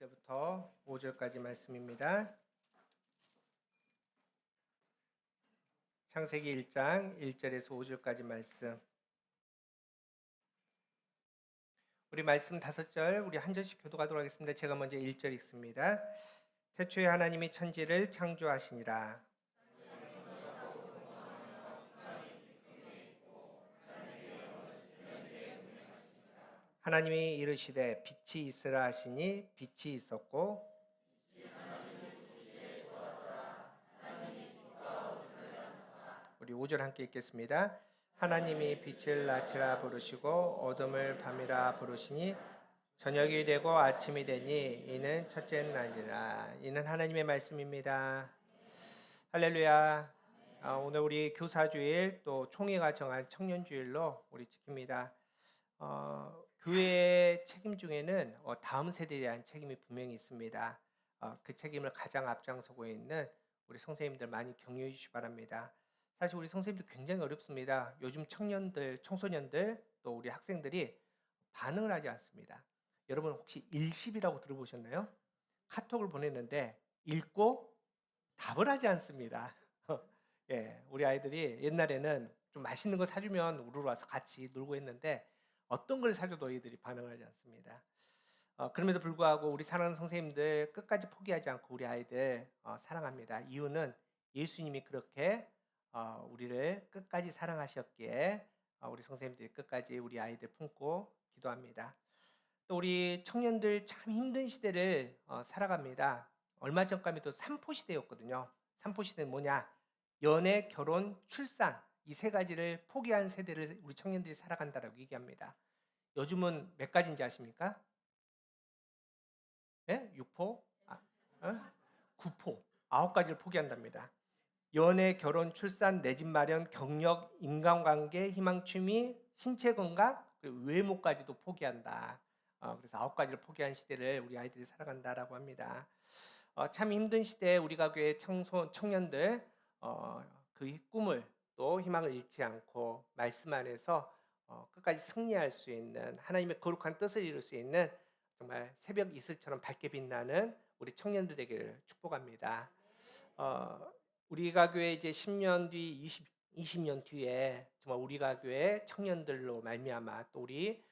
1절부터 5절까지 말씀입니다. 창세기 1장 1절에서 5절까지 말씀. 우리 말씀 5절, 우리 한 절씩 교독하도록 하겠습니다. 제가 먼저 1절 읽습니다. 태초에 하나님이 천지를 창조하시니라. 하나님이 이르시되 빛이 있으라 하시니 빛이 있었고, 우리 5절 함께 읽겠습니다. 하나님이 빛을 낮이라 부르시고 어둠을 밤이라 부르시니 저녁이 되고 아침이 되니 이는 첫째 날이라. 이는 하나님의 말씀입니다. 할렐루야. 오늘 우리 교사주일 또 총회가 정한 청년주일로 우리 지킵니다. 교회의 책임 중에는 다음 세대에 대한 책임이 분명히 있습니다. 그 책임을 가장 앞장서고 있는 우리 선생님들 많이 격려해 주시기 바랍니다. 사실 우리 선생님들 굉장히 어렵습니다. 요즘 청년들, 청소년들 또 우리 학생들이 반응을 하지 않습니다. 여러분 혹시 일십이라고 들어보셨나요? 카톡을 보냈는데 읽고 답을 하지 않습니다. 예, 우리 아이들이 옛날에는 좀 맛있는 거 사주면 우르르 와서 같이 놀고 했는데 어떤 걸 사줘도 아이들이 반응하지 않습니다. 그럼에도 불구하고 우리 사랑하는 선생님들 끝까지 포기하지 않고 우리 아이들 사랑합니다. 이유는 예수님이 그렇게 우리를 끝까지 사랑하셨기에 우리 선생님들이 끝까지 우리 아이들 품고 기도합니다. 또 우리 청년들 참 힘든 시대를 살아갑니다. 얼마 전까지만 또 삼포 시대였거든요. 삼포 시대는 뭐냐? 연애, 결혼, 출산 이 세 가지를 포기한 세대를 우리 청년들이 살아간다라고 얘기합니다. 요즘은 몇 가지인지 아십니까? 예? 6포? 9포. 9가지를 포기한답니다. 연애, 결혼, 출산, 내 집 마련, 경력, 인간관계, 희망, 취미, 신체 건강, 그리고 외모까지도 포기한다. 그래서 9가지를 포기한 시대를 우리 아이들이 살아간다라고 합니다. 참 힘든 시대에 우리 가교의 청년들 그 꿈을 또 희망을 잃지 않고 말씀 안에서 끝까지 승리할 수 있는 하나님의 거룩한 뜻을 이룰 수 있는 정말 새벽 이슬처럼 밝게 빛나는 우리 청년들 되기를 축복합니다. 우리 가교회 이제 10년 뒤, 20년 뒤에 정말 우리 가교회 청년들로 말미암아 또 우리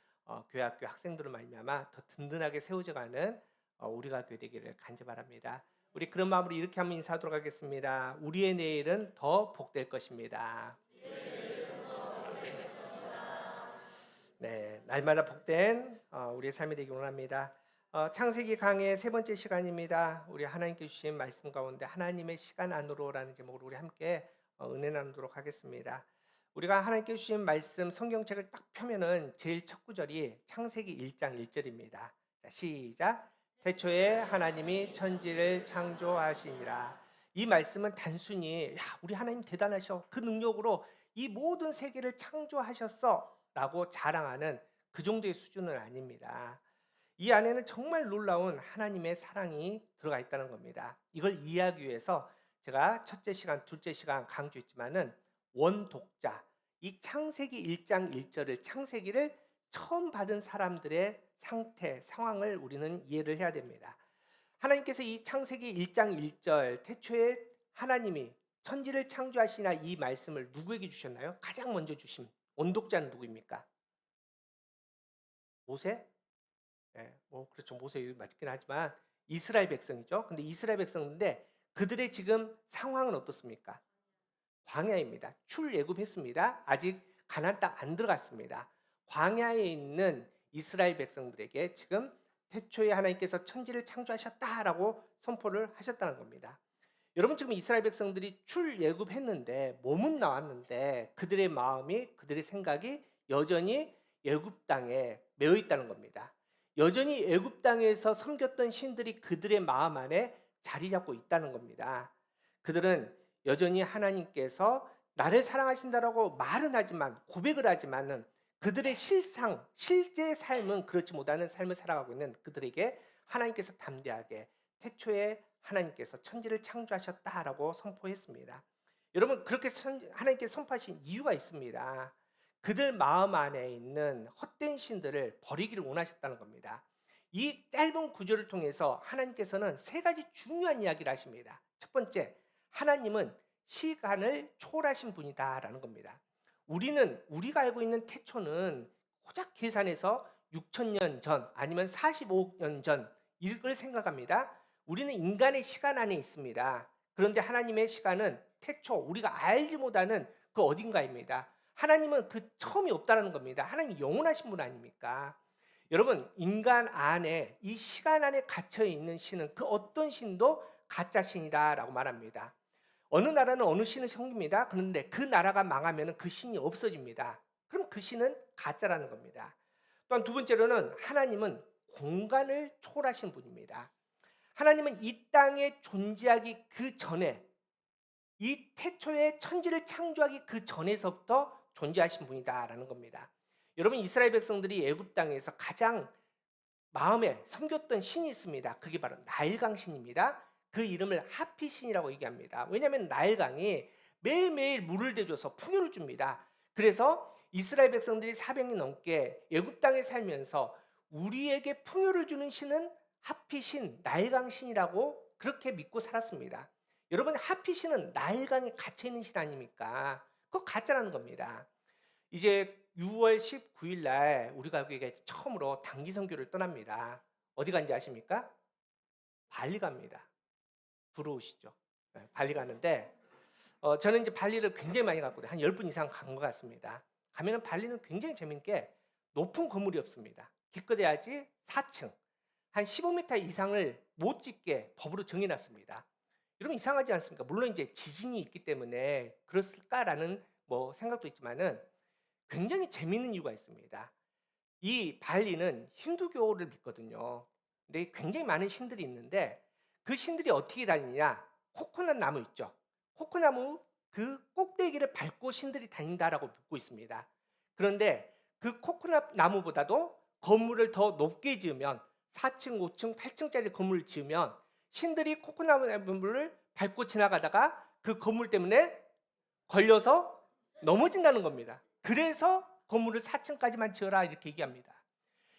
교회 학교 학생들로 말미암아 더 든든하게 세워져가는 우리 가교회 되기를 간절바랍니다. 우리 그런 마음으로 이렇게 한번 인사하도록 하겠습니다. 우리의 내일은 더 복될 것입니다. 네, 날마다 복된 우리의 삶이 되기 원합니다. 창세기 강의 세 번째 시간입니다. 우리 하나님께 주신 말씀 가운데 하나님의 시간 안으로라는 제목으로 우리 함께 은혜 나누도록 하겠습니다. 우리가 하나님께 주신 말씀 성경책을 딱 펴면은 제일 첫 구절이 창세기 1장 1절입니다. 시작. 태초에 하나님이 천지를 창조하시니라. 이 말씀은 단순히 우리 하나님 대단하셔. 그 능력으로 이 모든 세계를 창조하셨어. 라고 자랑하는 그 정도의 수준은 아닙니다. 이 안에는 정말 놀라운 하나님의 사랑이 들어가 있다는 겁니다. 이걸 이해하기 위해서 제가 첫째 시간, 둘째 시간 강조했지만은 원독자, 이 창세기 1장 1절을 창세기를 처음 받은 사람들의 상태, 상황을 우리는 이해를 해야 됩니다. 하나님께서 이 창세기 1장 1절 태초에 하나님이 천지를 창조하시나 이 말씀을 누구에게 주셨나요? 가장 먼저 주신 원독자는 누구입니까? 모세? 예, 그렇죠. 모세 맞긴 하지만 이스라엘 백성이죠. 근데 이스라엘 백성인데 그들의 지금 상황은 어떻습니까? 광야입니다. 출애굽했습니다. 아직 가나안 땅 안 들어갔습니다. 광야에 있는 이스라엘 백성들에게 지금 태초에 하나님께서 천지를 창조하셨다라고 선포를 하셨다는 겁니다. 여러분 지금 이스라엘 백성들이 출애굽했는데 몸은 나왔는데 그들의 마음이 그들의 생각이 여전히 애굽 땅에 매여 있다는 겁니다. 여전히 애굽 땅에서 섬겼던 신들이 그들의 마음 안에 자리 잡고 있다는 겁니다. 그들은 여전히 하나님께서 나를 사랑하신다라고 말은 하지만 고백을 하지만은 그들의 실상, 실제 삶은 그렇지 못하는 삶을 살아가고 있는 그들에게 하나님께서 담대하게 태초에 하나님께서 천지를 창조하셨다라고 선포했습니다. 여러분 그렇게 하나님께서 선포하신 이유가 있습니다. 그들 마음 안에 있는 헛된 신들을 버리기를 원하셨다는 겁니다. 이 짧은 구절을 통해서 하나님께서는 세 가지 중요한 이야기를 하십니다. 첫 번째, 하나님은 시간을 초월하신 분이다라는 겁니다. 우리가 알고 있는 태초는 고작 계산해서 6,000년 전 아니면 45억 년 전 이걸 생각합니다. 우리는 인간의 시간 안에 있습니다. 그런데 하나님의 시간은 태초 우리가 알지 못하는 그 어딘가입니다. 하나님은 그 처음이 없다라는 겁니다. 하나님 영원하신 분 아닙니까? 여러분, 인간 안에 이 시간 안에 갇혀 있는 신은 그 어떤 신도 가짜 신이다라고 말합니다. 어느 나라는 어느 신을 섬깁니다. 그런데 그 나라가 망하면 그 신이 없어집니다. 그럼 그 신은 가짜라는 겁니다. 또한 두 번째로는 하나님은 공간을 초월하신 분입니다. 하나님은 이 땅에 존재하기 그 전에, 이 태초의 천지를 창조하기 그 전에서부터 존재하신 분이다라는 겁니다. 여러분, 이스라엘 백성들이 애굽 땅에서 가장 마음에 섬겼던 신이 있습니다. 그게 바로 나일강 신입니다. 그 이름을 하피 신이라고 얘기합니다. 왜냐하면 나일강이 매일매일 물을 대줘서 풍요를 줍니다. 그래서 이스라엘 백성들이 400년 넘게 애굽 땅에 살면서 우리에게 풍요를 주는 신은 하피 신, 나일강 신이라고 그렇게 믿고 살았습니다. 여러분, 하피 신은 나일강에 갇혀 있는 신 아닙니까? 그거 가짜라는 겁니다. 이제 6월 19일 날 우리 가족에게 처음으로 단기 선교를 떠납니다. 어디 간지 아십니까? 발리 갑니다. 부러우시죠? 네, 발리 가는데 저는 이제 발리를 굉장히 많이 갔거든요. 한 10분 이상 간 것 같습니다. 가면은 발리는 굉장히 재밌는 게 높은 건물이 없습니다. 기껏해야지 4층, 한 15m 이상을 못 짓게 법으로 정해놨습니다. 여러분, 이상하지 않습니까? 물론 이제 지진이 있기 때문에 그랬을까라는 뭐 생각도 있지만은 굉장히 재미있는 이유가 있습니다. 이 발리는 힌두교를 믿거든요. 근데 굉장히 많은 신들이 있는데 그 신들이 어떻게 다니냐? 코코넛 나무 있죠. 코코나무 그 꼭대기를 밟고 신들이 다닌다라고 믿고 있습니다. 그런데 그 코코넛 나무보다도 건물을 더 높게 지으면 4층, 5층, 8층짜리 건물을 지으면 신들이 코코넛 나무를 밟고 지나가다가 그 건물 때문에 걸려서 넘어진다는 겁니다. 그래서 건물을 4층까지만 지어라 이렇게 얘기합니다.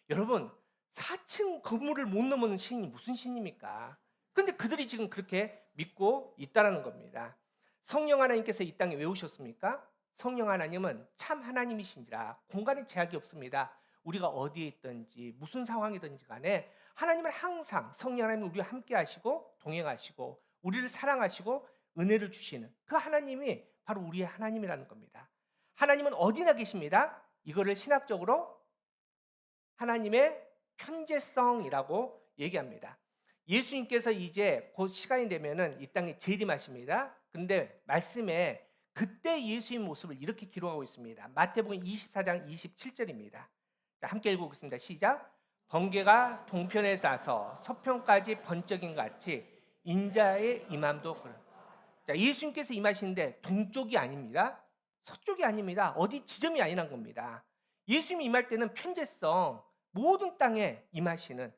여러분, 4층 건물을 못 넘는 신이 무슨 신입니까? 그런데 그들이 지금 그렇게 믿고 있다라는 겁니다. 성령 하나님께서 이 땅에 왜 오셨습니까? 성령 하나님은 참 하나님이신지라 공간에 제약이 없습니다. 우리가 어디에 있든지 무슨 상황이든지 간에 하나님은 항상 성령 하나님은 우리와 함께 하시고 동행하시고 우리를 사랑하시고 은혜를 주시는 그 하나님이 바로 우리의 하나님이라는 겁니다. 하나님은 어디나 계십니다. 이거를 신학적으로 하나님의 편재성이라고 얘기합니다. 예수님께서 이제 곧 시간이 되면은 이 땅에 재림하십니다. 근데 말씀에 그때 예수의 모습을 이렇게 기록하고 있습니다. 마태복음 24장 27절입니다. 함께 읽어보겠습니다. 시작. 번개가 동편에 싸서 서편까지 번쩍인 같이 인자의 임함도 그런. 자, 예수님께서 임하시는데 동쪽이 아닙니다. 서쪽이 아닙니다. 어디 지점이 아니란 겁니다. 예수님이 임할 때는 편재성, 모든 땅에 임하시는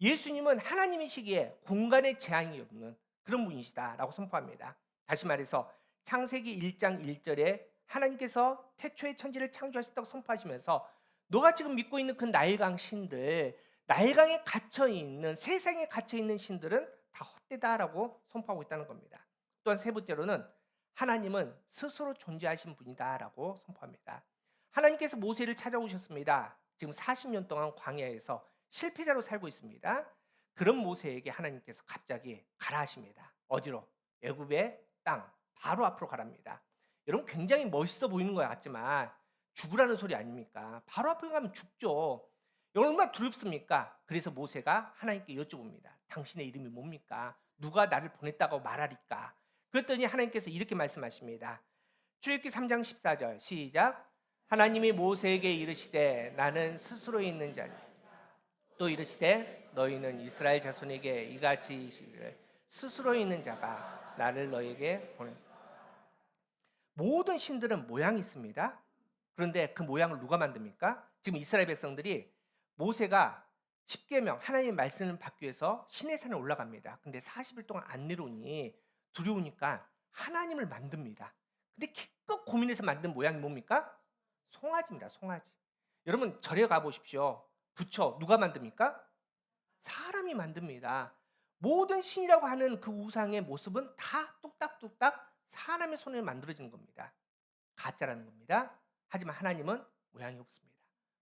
예수님은 하나님이시기에 공간에 제한이 없는 그런 분이시다라고 선포합니다. 다시 말해서 창세기 1장 1절에 하나님께서 태초의 천지를 창조하셨다고 선포하시면서 너가 지금 믿고 있는 그 나일강 신들, 나일강에 갇혀 있는 세상에 갇혀 있는 신들은 다 헛되다라고 선포하고 있다는 겁니다. 또한 세 번째로는 하나님은 스스로 존재하신 분이다라고 선포합니다. 하나님께서 모세를 찾아오셨습니다. 지금 40년 동안 광야에서 실패자로 살고 있습니다. 그런 모세에게 하나님께서 갑자기 가라 하십니다. 어디로? 애굽의 땅 바로 앞으로 가랍니다. 여러분, 굉장히 멋있어 보이는 것 같지만 죽으라는 소리 아닙니까? 바로 앞에 가면 죽죠. 얼마나 두렵습니까? 그래서 모세가 하나님께 여쭤봅니다. 당신의 이름이 뭡니까? 누가 나를 보냈다고 말하리까? 그랬더니 하나님께서 이렇게 말씀하십니다. 출애굽기 3장 14절 시작. 하나님이 모세에게 이르시되 나는 스스로 있는 자니 또 이르시되 너희는 이스라엘 자손에게 이같이 이르시기를 스스로 있는 자가 나를 너에게 보내. 모든 신들은 모양이 있습니다. 그런데 그 모양을 누가 만듭니까? 지금 이스라엘 백성들이 모세가 십계명 하나님의 말씀을 받기 위해서 시내산에 올라갑니다. 근데 40일 동안 안 내려오니 두려우니까 하나님을 만듭니다. 근데 기껏 고민해서 만든 모양이 뭡니까? 송아지입니다. 송아지. 여러분, 절에 가 보십시오. 부처 누가 만듭니까? 사람이 만듭니다. 모든 신이라고 하는 그 우상의 모습은 다 뚝딱뚝딱 사람의 손에 만들어진 겁니다. 가짜라는 겁니다. 하지만 하나님은 모양이 없습니다.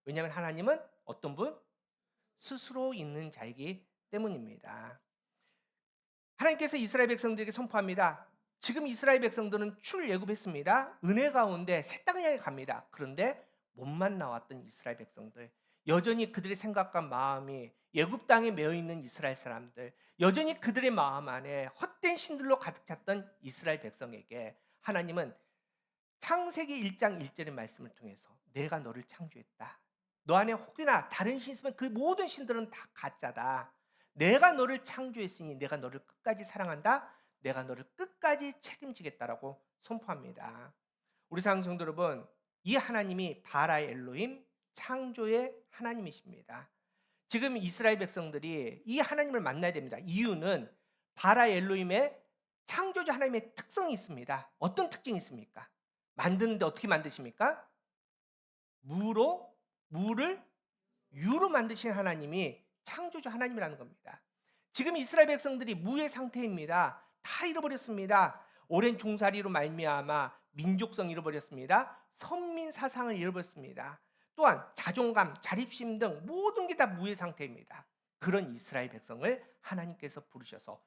왜냐하면 하나님은 어떤 분? 스스로 있는 자이기 때문입니다. 하나님께서 이스라엘 백성들에게 선포합니다. 지금 이스라엘 백성들은 출애굽했습니다. 은혜 가운데 새 땅을 향해 갑니다. 그런데 몸만 나왔던 이스라엘 백성들, 여전히 그들의 생각과 마음이 애굽 땅에 매여 있는 이스라엘 사람들, 여전히 그들의 마음 안에 헛된 신들로 가득 찼던 이스라엘 백성에게 하나님은 창세기 1장 1절의 말씀을 통해서 내가 너를 창조했다. 너 안에 혹이나 다른 신 있으면 그 모든 신들은 다 가짜다. 내가 너를 창조했으니 내가 너를 끝까지 사랑한다. 내가 너를 끝까지 책임지겠다라고 선포합니다. 우리 사랑하는 성도 여러분, 이 하나님이 바라의 엘로힘, 창조의 하나님이십니다. 지금 이스라엘 백성들이 이 하나님을 만나야 됩니다. 이유는 바라의 엘로힘의 창조주 하나님의 특성이 있습니다. 어떤 특징이 있습니까? 만드는데 어떻게 만드십니까? 물을 유로 만드신 하나님이 창조주 하나님이라는 겁니다. 지금 이스라엘 백성들이 무의 상태입니다. 다 잃어버렸습니다. 오랜 종살이로 말미암아 민족성 잃어버렸습니다. 선민 사상을 잃어버렸습니다. 또한 자존감, 자립심 등 모든 게 다 무의 상태입니다. 그런 이스라엘 백성을 하나님께서 부르셔서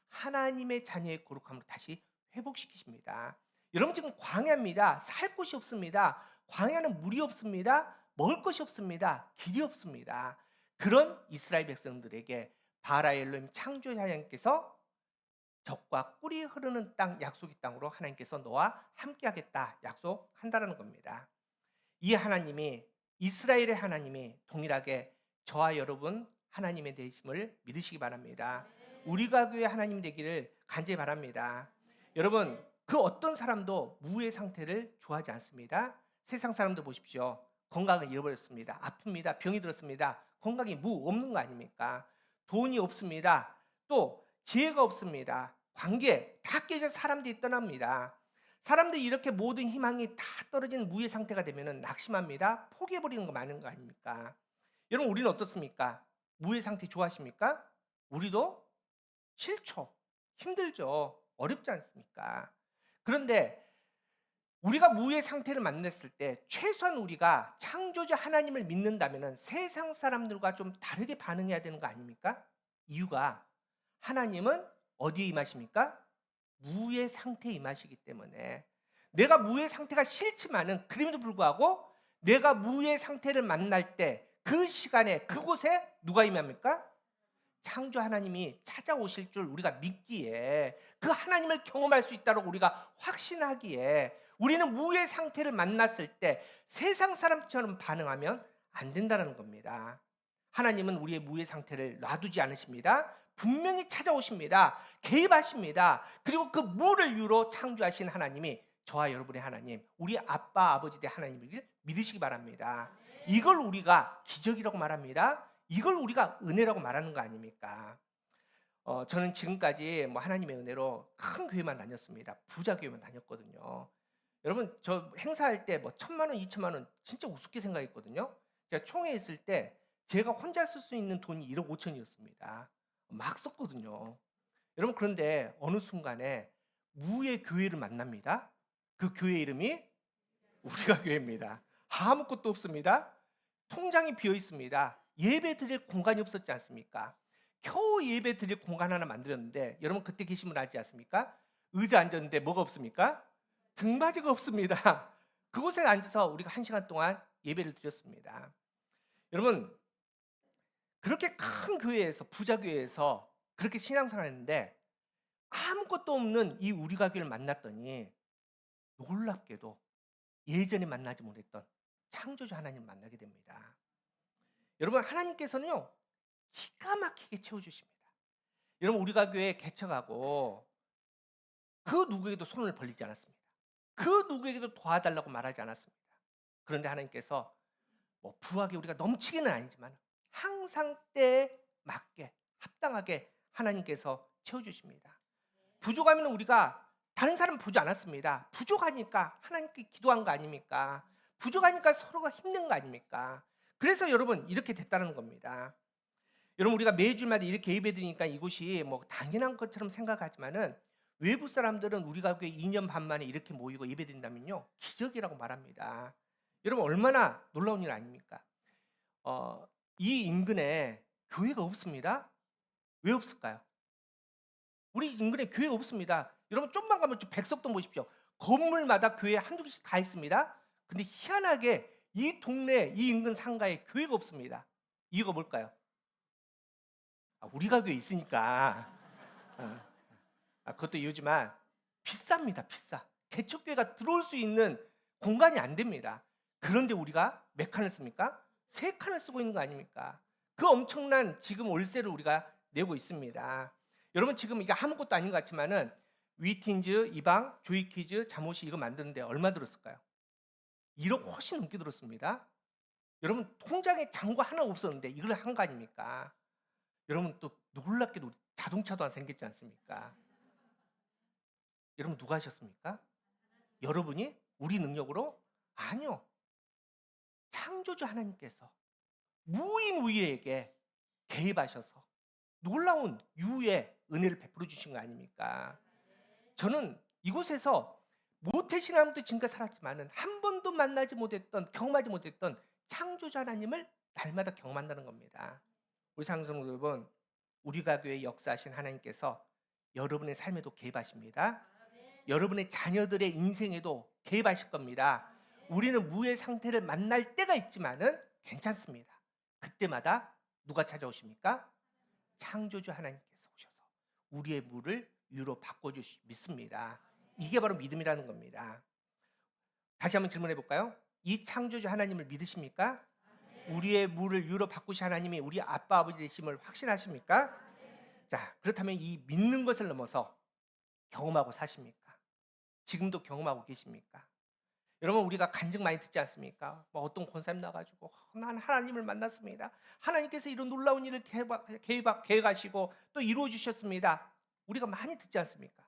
하나님의 자녀의 거룩함으로 다시 회복시키십니다. 여러분 지금 광야입니다. 살 곳이 없습니다. 광야는 물이 없습니다. 먹을 것이 없습니다. 길이 없습니다. 그런 이스라엘 백성들에게 바라의 엘로힘 창조자 하나님께서 적과 꿀이 흐르는 땅, 약속의 땅으로 하나님께서 너와 함께하겠다 약속한다는 겁니다. 이 하나님이, 이스라엘의 하나님이 동일하게 저와 여러분 하나님의 되심을 믿으시기 바랍니다. 우리가 교회 하나님 되기를 간절히 바랍니다. 여러분 그 어떤 사람도 무의 상태를 좋아하지 않습니다. 세상 사람들 보십시오. 건강을 잃어버렸습니다. 아픕니다. 병이 들었습니다. 건강이 없는 거 아닙니까? 돈이 없습니다. 또 지혜가 없습니다. 관계 다 깨져 사람들이 떠납니다. 사람들이 이렇게 모든 희망이 다 떨어진 무의 상태가 되면 낙심합니다. 포기해버리는 거 많은 거 아닙니까? 여러분 우리는 어떻습니까? 무의 상태 좋아하십니까? 우리도 싫죠. 힘들죠. 어렵지 않습니까? 그런데 우리가 무의 상태를 만났을 때 최소한 우리가 창조주 하나님을 믿는다면 세상 사람들과 좀 다르게 반응해야 되는 거 아닙니까? 이유가 하나님은 어디에 임하십니까? 무의 상태에 임하시기 때문에 내가 무의 상태가 싫지만은 그럼에도 불구하고 내가 무의 상태를 만날 때 그 시간에 그곳에 누가 임합니까? 창조 하나님이 찾아오실 줄 우리가 믿기에 그 하나님을 경험할 수 있다고 우리가 확신하기에 우리는 무의 상태를 만났을 때 세상 사람처럼 반응하면 안 된다는 겁니다. 하나님은 우리의 무의 상태를 놔두지 않으십니다. 분명히 찾아오십니다. 개입하십니다. 그리고 그 무를 유로 창조하신 하나님이 저와 여러분의 하나님, 우리 아빠 아버지 대 하나님을 믿으시기 바랍니다. 이걸 우리가 기적이라고 말합니다. 이걸 우리가 은혜라고 말하는 거 아닙니까? 저는 지금까지 하나님의 은혜로 큰 교회만 다녔습니다. 부자 교회만 다녔거든요. 여러분 저 행사할 때 1,000만 원, 2천만 원 진짜 우습게 생각했거든요. 제가 총회 있을 때 제가 혼자 쓸 수 있는 돈이 1억 5천이었습니다. 막 썼거든요. 여러분 그런데 어느 순간에 무의 교회를 만납니다. 그 교회 이름이 우리가 교회입니다. 아무것도 없습니다. 통장이 비어 있습니다. 예배 드릴 공간이 없었지 않습니까? 겨우 예배 드릴 공간 하나 만들었는데 여러분 그때 계신 분 알지 않습니까? 의자 앉았는데 뭐가 없습니까? 등받이가 없습니다. 그곳에 앉아서 우리가 1시간 동안 예배를 드렸습니다. 여러분 그렇게 큰 교회에서 부자 교회에서 그렇게 신앙생활을 했는데 아무것도 없는 이 우리가 교회를 만났더니 놀랍게도 예전에 만나지 못했던 창조주 하나님을 만나게 됩니다. 여러분 하나님께서는요 기가 막히게 채워주십니다. 여러분 우리가 교회 개척하고 그 누구에게도 손을 벌리지 않았습니다. 그 누구에게도 도와달라고 말하지 않았습니다. 그런데 하나님께서 부하게 우리가 넘치기는 아니지만 항상 때에 맞게 합당하게 하나님께서 채워주십니다. 부족하면 우리가 다른 사람 보지 않았습니다. 부족하니까 하나님께 기도한 거 아닙니까? 부족하니까 서로가 힘든 거 아닙니까? 그래서 여러분 이렇게 됐다는 겁니다. 여러분 우리가 매주마다 이렇게 예배드리니까 이곳이 뭐 당연한 것처럼 생각하지만은 외부 사람들은 우리가 교회 2년 반 만에 이렇게 모이고 예배드린다면요 기적이라고 말합니다. 여러분 얼마나 놀라운 일 아닙니까? 어, 이 인근에 교회가 없습니다. 왜 없을까요? 우리 인근에 교회가 없습니다. 여러분 좀만 가면 백석동 보십시오. 건물마다 교회 한두 개씩 다 있습니다. 근데 희한하게 이 동네 이 인근 상가에 교회가 없습니다. 이유가 뭘까요? 우리가 교회 있으니까. 어, 그것도 이유지만 비쌉니다. 비싸. 개척교회가 들어올 수 있는 공간이 안 됩니다. 그런데 우리가 몇 칸을 씁니까? 세 칸을 쓰고 있는 거 아닙니까? 그 엄청난 지금 월세를 우리가 내고 있습니다. 여러분 지금 이게 아무것도 아닌 것 같지만은 위틴즈, 이방, 조이키즈, 잠옷이 이거 만드는데 얼마 들었을까요? 1억 훨씬 넘게 들었습니다. 여러분 통장에 잔고 하나 없었는데 이걸 한 거 아닙니까? 여러분 또 놀랍게도 자동차도 안 생겼지 않습니까? 여러분 누가 하셨습니까? 여러분이 우리 능력으로? 아니요. 창조주 하나님께서 무인우리에게 개입하셔서 놀라운 유의 은혜를 베풀어 주신 거 아닙니까? 저는 이곳에서 모태신앙부터 지금까지 살았지만은 한 번도 만나지 못했던 경험하지 못했던 창조주 하나님을 날마다 경험한다는 겁니다. 우리 상성 여러분, 우리 가교의 역사하신 하나님께서 여러분의 삶에도 개입하십니다. 여러분의 자녀들의 인생에도 개입하실 겁니다. 우리는 무의 상태를 만날 때가 있지만은 괜찮습니다. 그때마다 누가 찾아오십니까? 창조주 하나님께서 오셔서 우리의 무를 유로 바꿔주시 믿습니다. 이게 바로 믿음이라는 겁니다. 다시 한번 질문해 볼까요? 이 창조주 하나님을 믿으십니까? 우리의 무를 유로 바꾸신 하나님이 우리 아빠 아버지 되심을 확신하십니까? 자, 그렇다면 이 믿는 것을 넘어서 경험하고 사십니까? 지금도 경험하고 계십니까? 여러분 우리가 간증 많이 듣지 않습니까? 뭐 어떤 권사님 나가지고 난 하나님을 만났습니다. 하나님께서 이런 놀라운 일을 계획하시고 또 이루어 주셨습니다. 우리가 많이 듣지 않습니까?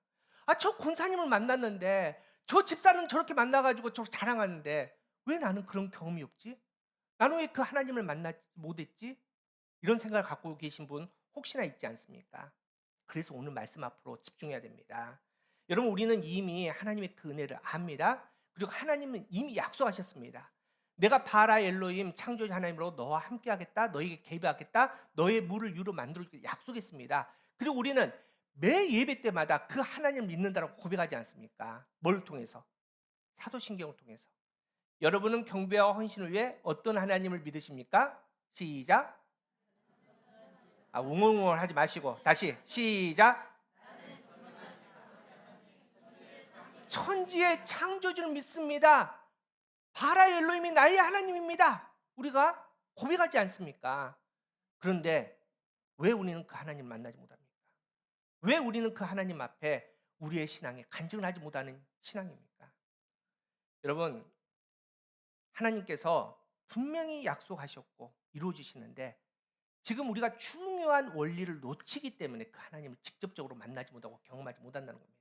저 권사님을 만났는데 저 집사는 저렇게 만나가지고 저 자랑하는데 왜 나는 그런 경험이 없지? 나는 왜 그 하나님을 만나지 못했지? 이런 생각을 갖고 계신 분 혹시나 있지 않습니까? 그래서 오늘 말씀 앞으로 집중해야 됩니다. 여러분 우리는 이미 하나님의 그 은혜를 압니다. 그리고 하나님은 이미 약속하셨습니다. 내가 바라 엘로힘 창조주 하나님으로 너와 함께하겠다. 너에게 개입하겠다. 너의 물을 유로 만들어주겠다. 약속했습니다. 그리고 우리는 매 예배 때마다 그 하나님을 믿는다고 고백하지 않습니까? 뭘 통해서? 사도신경을 통해서. 여러분은 경배와 헌신을 위해 어떤 하나님을 믿으십니까? 시작. 웅웅웅 하지 마시고 다시 시작. 천지의 창조주를 믿습니다. 바라 엘로힘이 나의 하나님입니다. 우리가 고백하지 않습니까? 그런데 왜 우리는 그 하나님을 만나지 못합니까? 왜 우리는 그 하나님 앞에 우리의 신앙에 간증을 하지 못하는 신앙입니까? 여러분 하나님께서 분명히 약속하셨고 이루어지시는데 지금 우리가 중요한 원리를 놓치기 때문에 그 하나님을 직접적으로 만나지 못하고 경험하지 못한다는 겁니다.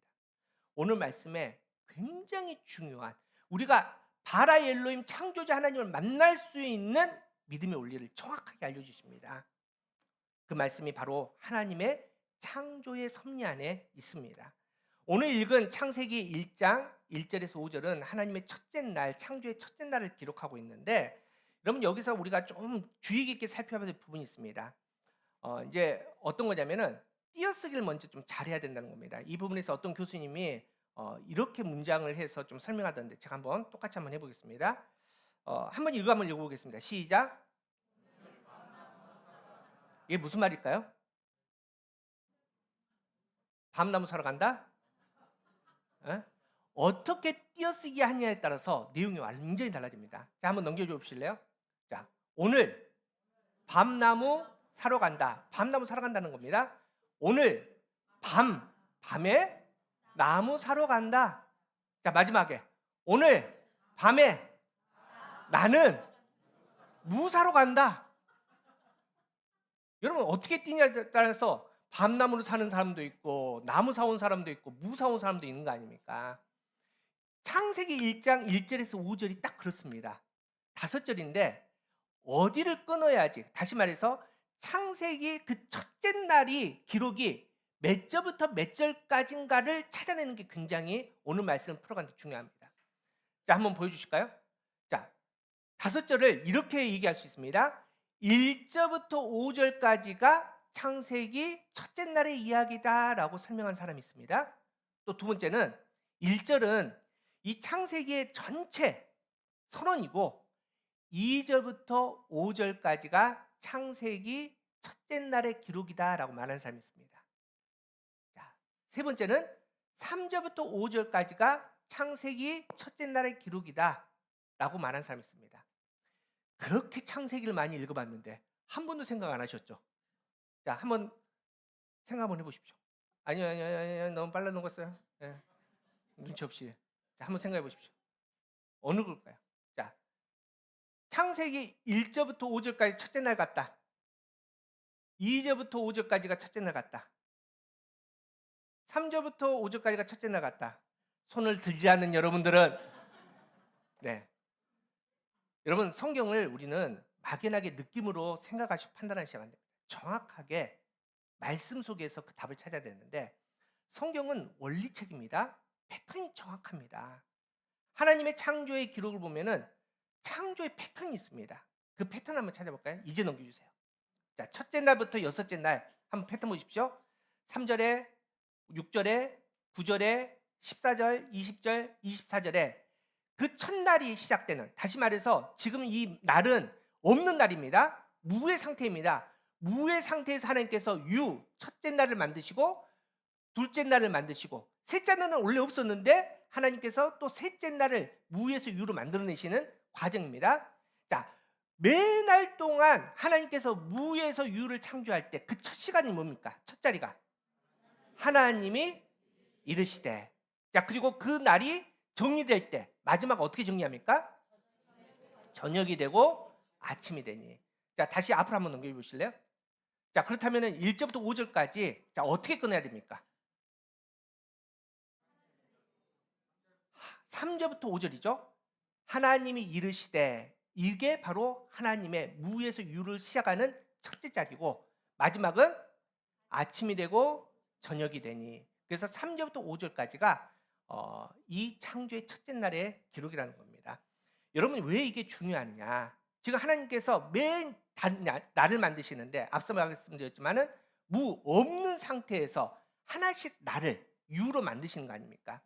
오늘 말씀에 굉장히 중요한 우리가 바라 엘로힘 창조자 하나님을 만날 수 있는 믿음의 원리를 정확하게 알려주십니다. 그 말씀이 바로 하나님의 창조의 섭리 안에 있습니다. 오늘 읽은 창세기 1장 1절에서 5절은 하나님의 첫째 날, 창조의 첫째 날을 기록하고 있는데 여러분 여기서 우리가 좀 주의 깊게 살펴봐야 될 부분이 있습니다. 이제 어떤 거냐면은 띄어쓰기를 먼저 좀 잘해야 된다는 겁니다. 이 부분에서 어떤 교수님이 이렇게 문장을 해서 좀 설명하던데 제가 한번 똑같이 한번 해보겠습니다. 한번 읽어보겠습니다. 시작. 이게 무슨 말일까요? 밤나무 사러 간다? 어떻게 띄어쓰기 하냐에 따라서 내용이 완전히 달라집니다. 자, 한번 넘겨줘 보실래요? 자, 오늘 밤나무 사러 간다. 밤나무 사러 간다는 겁니다. 오늘 밤에 나무 사러 간다. 자, 마지막에 오늘 밤에 나는 무 사러 간다. 여러분 어떻게 띄냐에 따라서 밤나무를 사는 사람도 있고 나무 사온 사람도 있고 무 사온 사람도 있는 거 아닙니까? 창세기 1장 1절에서 5절이 딱 그렇습니다. 5절인데 어디를 끊어야지 다시 말해서 창세기 그 첫째 날이 기록이 몇 절부터 몇 절까지인가를 찾아내는 게 굉장히 오늘 말씀을 풀어가는 데 중요합니다. 자, 한번 보여주실까요? 자, 5절을 이렇게 얘기할 수 있습니다. 1절부터 5절까지가 창세기 첫째 날의 이야기다라고 설명한 사람이 있습니다. 또 두 번째는 1절은 이 창세기의 전체 선언이고 2절부터 5절까지가 창세기 첫째 날의 기록이다라고 말하는 사람이 있습니다. 자, 세 번째는 3절부터 5절까지가 창세기 첫째 날의 기록이다라고 말하는 사람이 있습니다. 그렇게 창세기를 많이 읽어봤는데 한 번도 생각 안 하셨죠? 자, 한번 생각 한번 해보십시오. 아니요, 너무 빨라 녹았어요. 네. 눈치 없이. 자, 한번 생각해 보십시오. 어느 걸까요? 자, 창세기 1절부터 5절까지 첫째 날 같다. 2절부터 5절까지가 첫째 날 같다. 3절부터 5절까지가 첫째 날 같다. 손을 들지 않는 여러분들은 네. 여러분, 성경을 우리는 막연하게 느낌으로 생각하시고 판단하시면 안 됩니다. 정확하게 말씀 속에서 그 답을 찾아야 되는데 성경은 원리책입니다. 패턴이 정확합니다. 하나님의 창조의 기록을 보면은 창조의 패턴이 있습니다. 그 패턴 한번 찾아볼까요? 이제 넘겨주세요. 자, 첫째 날부터 여섯째 날 한번 패턴 보십시오. 3절에, 6절에, 9절에, 14절, 20절, 24절에 그 첫날이 시작되는, 다시 말해서 지금 이 날은 없는 날입니다. 무의 상태입니다. 무의 상태에서 하나님께서 첫째 날을 만드시고 둘째 날을 만드시고 셋째 날은 원래 없었는데 하나님께서 또 셋째 날을 무에서 유로 만들어내시는 과정입니다. 자, 매날 동안 하나님께서 무에서 유를 창조할 때 그 첫 시간이 뭡니까? 첫 자리가 하나님이 이르시되. 자, 그리고 그 날이 정리될 때 마지막 어떻게 정리합니까? 저녁이 되고 아침이 되니. 자, 다시 앞으로 한번 넘겨보실래요? 자, 그렇다면 1절부터 5절까지 자, 어떻게 끝내야 됩니까? 3절부터 5절이죠. 하나님이 이르시되, 이게 바로 하나님의 무에서 유를 시작하는 첫째 자리고 마지막은 아침이 되고 저녁이 되니. 그래서 3절부터 5절까지가 이 창조의 첫째 날의 기록이라는 겁니다. 여러분, 왜 이게 중요하느냐? 지금 하나님께서 매 날을 만드시는데 앞서 말씀드렸지만은 무 없는 상태에서 하나씩 날을 유로 만드시는 거 아닙니까?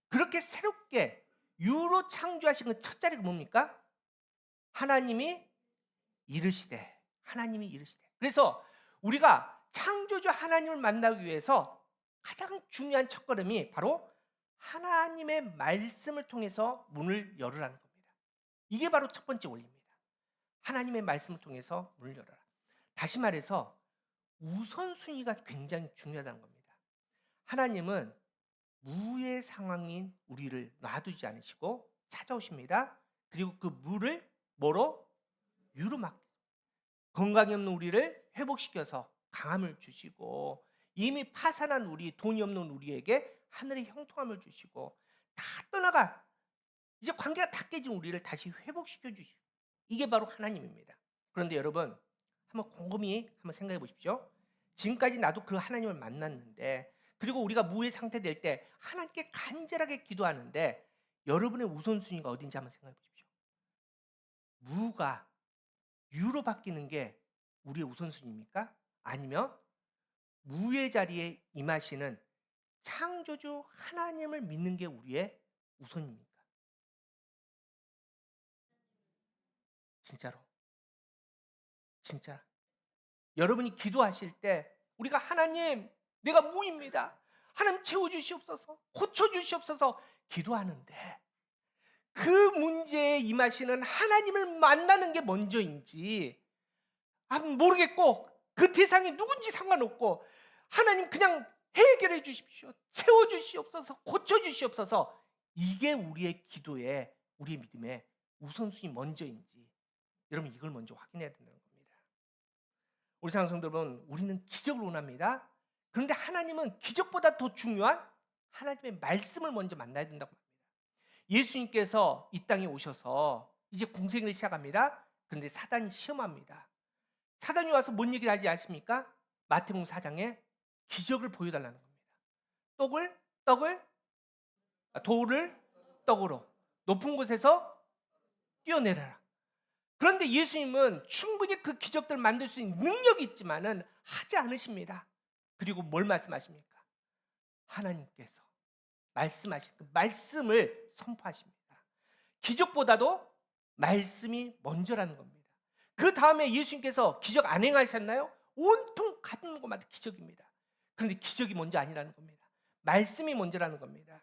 그렇게 새롭게 유로 창조하신 첫 자리가 뭡니까? 하나님이 이르시되. 하나님이 이르시되. 그래서 우리가 창조주 하나님을 만나기 위해서 가장 중요한 첫걸음이 바로 하나님의 말씀을 통해서 문을 열으라는 겁니다. 이게 바로 첫 번째 원리입니다. 하나님의 말씀을 통해서 문을 열어라. 다시 말해서 우선순위가 굉장히 중요하다는 겁니다. 하나님은 무의 상황인 우리를 놔두지 않으시고 찾아오십니다. 그리고 그 무를 뭐로? 유로 막 건강이 없는 우리를 회복시켜서 강함을 주시고 이미 파산한 우리, 돈이 없는 우리에게 하늘의 형통함을 주시고 다 떠나가 이제 관계가 다 깨진 우리를 다시 회복시켜 주시고 이게 바로 하나님입니다. 그런데 여러분, 한번 곰곰이 한번 생각해 보십시오. 지금까지 나도 그 하나님을 만났는데 그리고 우리가 무의 상태 될 때 하나님께 간절하게 기도하는데 여러분의 우선순위가 어딘지 한번 생각해 보십시오. 무가 유로 바뀌는 게 우리의 우선순위입니까? 아니면 무의 자리에 임하시는 창조주 하나님을 믿는 게 우리의 우선입니까? 진짜로. 진짜. 여러분이 기도하실 때 우리가 하나님, 내가 무입니다. 하나님 채워주시옵소서, 고쳐주시옵소서 기도하는데 그 문제에 임하시는 하나님을 만나는 게 먼저인지 모르겠고 그 대상이 누군지 상관없고 하나님 그냥 해결해 주십시오, 채워주시옵소서, 고쳐주시옵소서 이게 우리의 기도에 우리의 믿음에 우선순위 먼저인지 여러분 이걸 먼저 확인해야 된다는 겁니다. 우리 사랑하는 성도 여러분, 우리는 기적을 원합니다. 그런데 하나님은 기적보다 더 중요한 하나님의 말씀을 먼저 만나야 된다고 합니다. 예수님께서 이 땅에 오셔서 이제 공생을 시작합니다. 그런데 사단이 시험합니다. 사단이 와서 뭔 얘기를 하지 않습니까? 마태복음 4장에 기적을 보여달라는 겁니다. 돌을 떡으로 높은 곳에서 뛰어내려라. 그런데 예수님은 충분히 그 기적들을 만들 수 있는 능력이 있지만은 하지 않으십니다. 그리고 뭘 말씀하십니까? 하나님께서 말씀하신 그 말씀을 선포하십니다. 기적보다도 말씀이 먼저라는 겁니다. 그 다음에 예수님께서 기적 안 행하셨나요? 온통 가는 곳마다 기적입니다. 그런데 기적이 먼저 아니라는 겁니다. 말씀이 먼저라는 겁니다.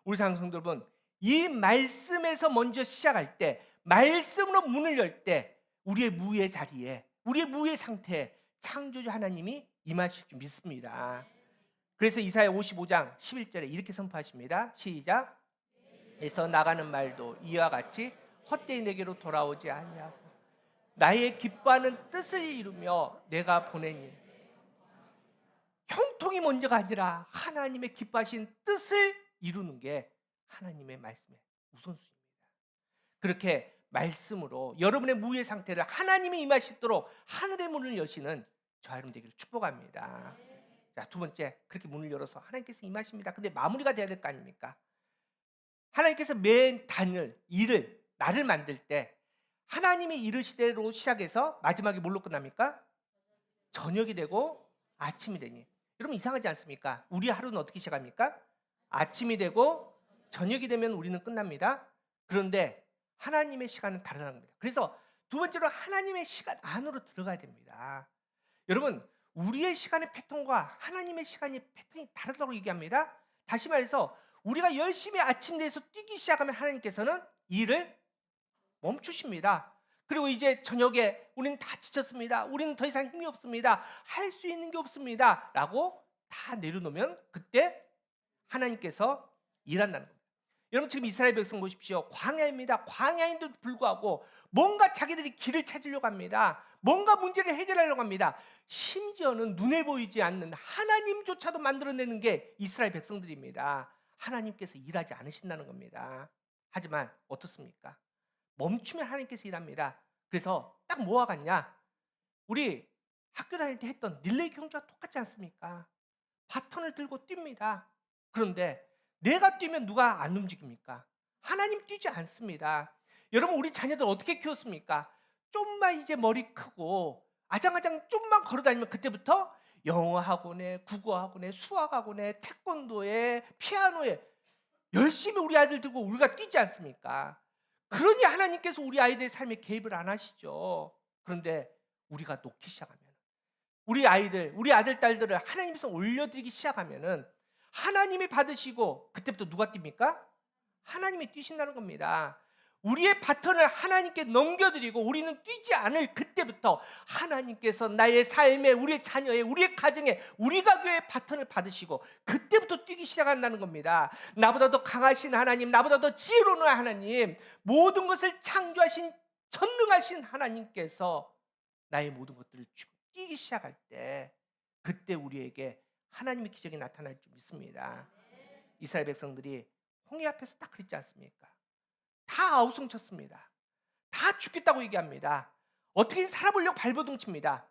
우리 사랑하는 성도 여러분, 이 말씀에서 먼저 시작할 때, 말씀으로 문을 열 때 우리의 무의 자리에, 우리의 무의 상태에 창조주 하나님이 임하실 줄 믿습니다. 그래서 이사야 55장 11절에 이렇게 선포하십니다. 시작. 에서 나가는 말도 이와 같이 헛되이 내게로 돌아오지 아니하고 나의 기뻐하는 뜻을 이루며 내가 보낸 일. 형통이 먼저가 아니라 하나님의 기뻐하신 뜻을 이루는 게 하나님의 말씀의 우선순위입니다. 그렇게 말씀으로 여러분의 무의 상태를 하나님이 임하시도록 하늘의 문을 여시는 저 여러분 되기를 축복합니다. 자, 두 번째, 그렇게 문을 열어서 하나님께서 임하십니다. 근데 마무리가 돼야 될 거 아닙니까? 하나님께서 매 단을, 일을, 나를 만들 때 하나님이 이르시대로 시작해서 마지막에 뭘로 끝납니까? 저녁이 되고 아침이 되니. 여러분 이상하지 않습니까? 우리 하루는 어떻게 시작합니까? 아침이 되고 저녁이 되면 우리는 끝납니다. 그런데 하나님의 시간은 다르다는 겁니다. 그래서 두 번째로 하나님의 시간 안으로 들어가야 됩니다. 여러분 우리의 시간의 패턴과 하나님의 시간의 패턴이 다르다고 얘기합니다. 다시 말해서 우리가 열심히 아침 내에서 뛰기 시작하면 하나님께서는 일을 멈추십니다. 그리고 이제 저녁에 우리는 다 지쳤습니다. 우리는 더 이상 힘이 없습니다. 할 수 있는 게 없습니다. 라고 다 내려놓으면 그때 하나님께서 일한다는 겁니다. 여러분 지금 이스라엘 백성 보십시오. 광야입니다. 광야인데도 불구하고 뭔가 자기들이 길을 찾으려고 합니다. 뭔가 문제를 해결하려고 합니다. 심지어는 눈에 보이지 않는 하나님조차도 만들어내는 게 이스라엘 백성들입니다. 하나님께서 일하지 않으신다는 겁니다. 하지만 어떻습니까? 멈추면 하나님께서 일합니다. 그래서 딱 뭐와 같냐? 우리 학교 다닐 때 했던 릴레이 경주와 똑같지 않습니까? 바톤을 들고 뜁니다. 그런데 내가 뛰면 누가 안 움직입니까? 하나님 뛰지 않습니다. 여러분 우리 자녀들 어떻게 키웠습니까? 좀만 이제 머리 크고 아장아장 좀만 걸어다니면 그때부터 영어 학원에, 국어 학원에, 수학 학원에, 태권도에, 피아노에 열심히 우리 아이들 들고 우리가 뛰지 않습니까? 그러니 하나님께서 우리 아이들의 삶에 개입을 안 하시죠. 그런데 우리가 놓기 시작하면 우리 아이들, 우리 아들, 딸들을 하나님께서 올려드리기 시작하면은 하나님이 받으시고 그때부터 누가 뜁니까? 하나님이 뛰신다는 겁니다. 우리의 바톤을 하나님께 넘겨드리고 우리는 뛰지 않을 그때부터 하나님께서 나의 삶에, 우리의 자녀의, 우리의 가정에, 우리 가교의 바톤을 받으시고 그때부터 뛰기 시작한다는 겁니다. 나보다 더 강하신 하나님, 나보다 더 지혜로운 하나님, 모든 것을 창조하신 전능하신 하나님께서 나의 모든 것들을 주고 뛰기 시작할 때 그때 우리에게 하나님의 기적이 나타날 줄 믿습니다. 이스라엘 백성들이 홍해 앞에서 딱 그랬지 않습니까? 다 아우성쳤습니다. 다 죽겠다고 얘기합니다. 어떻게든 살아보려고 발버둥칩니다.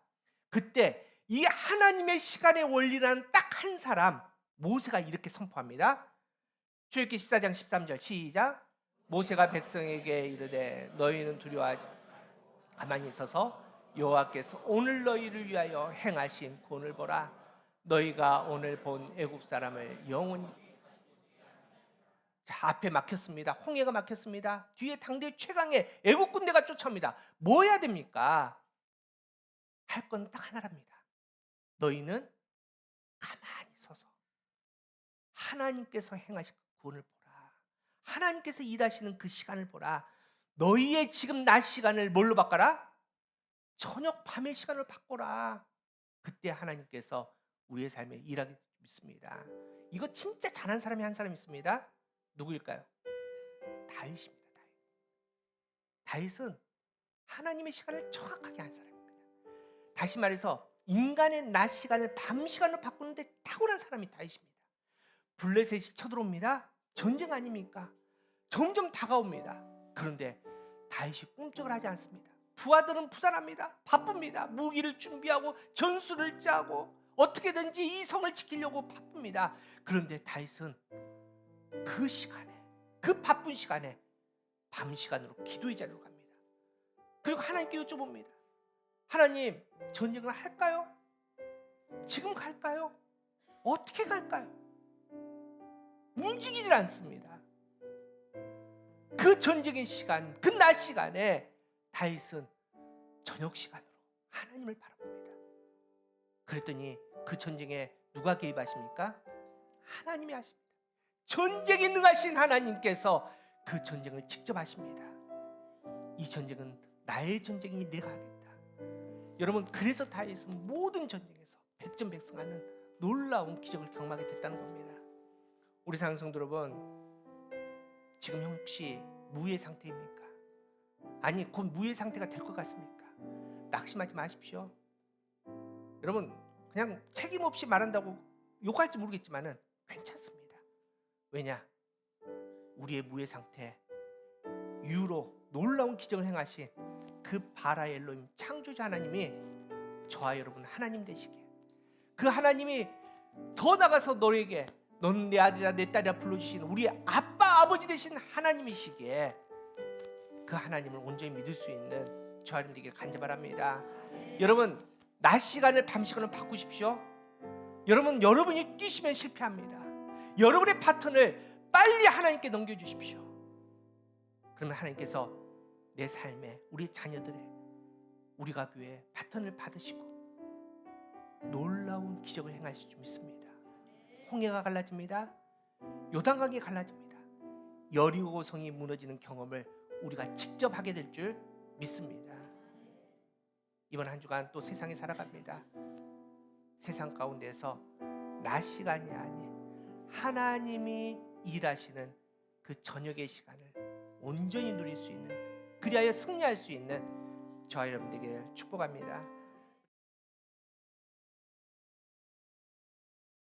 그때 이 하나님의 시간의 원리라는 딱 한 사람 모세가 이렇게 선포합니다. 출애굽기 14장 13절 시작. 모세가 백성에게 이르되 너희는 두려워하지 가만히 있어서 여호와께서 오늘 너희를 위하여 행하신 구원을 보라. 너희가 오늘 본 애굽 사람을 영원히. 자, 앞에 막혔습니다. 홍해가 막혔습니다. 뒤에 당대 최강의 애국 군대가 쫓아옵니다. 뭐 해야 됩니까? 할 건 딱 하나랍니다. 너희는 가만히 서서 하나님께서 행하실 구원을 보라. 하나님께서 일하시는 그 시간을 보라. 너희의 지금 낮 시간을 뭘로 바꿔라? 저녁 밤의 시간을 바꿔라. 그때 하나님께서 우리의 삶에 일하게 믿습니다. 이거 진짜 잘한 사람이 한 사람 있습니다. 누구일까요? 다윗입니다. 다윗은 하나님의 시간을 정확하게 한 사람입니다. 다시 말해서 인간의 낮 시간을 밤 시간으로 바꾸는데 탁월한 사람이 다윗입니다. 블레셋이 쳐들어옵니다. 전쟁 아닙니까? 점점 다가옵니다. 그런데 다윗이 꿈쩍을 하지 않습니다. 부하들은 부자랍니다. 바쁩니다. 무기를 준비하고 전술을 짜고 어떻게든지 이 성을 지키려고 바쁩니다. 그런데 다윗은 그 시간에, 그 바쁜 시간에 밤 시간으로 기도의 자리로 갑니다. 그리고 하나님께 여쭤봅니다. 하나님, 전쟁을 할까요? 지금 갈까요? 어떻게 갈까요? 움직이질 않습니다. 그 전쟁의 시간, 그 낮 시간에 다윗은 저녁 시간으로 하나님을 바라봅니다. 그랬더니 그 전쟁에 누가 개입하십니까? 하나님이 하십니다. 전쟁에 능하신 하나님께서 그 전쟁을 직접 하십니다. 이 전쟁은 나의 전쟁이니 내가 하겠다. 여러분, 그래서 다윗은 모든 전쟁에서 백전백승하는 놀라운 기적을 경험하게 됐다는 겁니다. 우리 사랑하는 성도 여러분, 지금 혹시 무의 상태입니까? 아니, 곧 무의 상태가 될 것 같습니까? 낙심하지 마십시오. 여러분, 그냥 책임 없이 말한다고 욕할지 모르겠지만은 괜찮습니다. 왜냐? 우리의 무의 상태, 이후로 놀라운 기적을 행하신 그 바라의 엘로힘 창조자 하나님이 저와 여러분 하나님 되시게, 그 하나님이 더 나가서 너에게 너는 내 아들이다 내 딸이다 불러주신 우리 아빠 아버지 되신 하나님이시기에 그 하나님을 온전히 믿을 수 있는 저와 여러분 되기를 간절합니다. 여러분, 낮 시간을 밤 시간으로 바꾸십시오. 여러분이 뛰시면 실패합니다. 여러분의 파트너를 빨리 하나님께 넘겨주십시오. 그러면 하나님께서 내 삶에, 우리 자녀들의, 우리 가교회 파트너를 받으시고 놀라운 기적을 행하실 줄 믿습니다. 홍해가 갈라집니다. 요단강이 갈라집니다. 여리고 성이 무너지는 경험을 우리가 직접 하게 될 줄 믿습니다. 이번 한 주간 또 세상에 살아갑니다. 세상 가운데서 낮 시간이 아닌 하나님이 일하시는 그 저녁의 시간을 온전히 누릴 수 있는, 그리하여 승리할 수 있는 저와 여러분 되기를 축복합니다.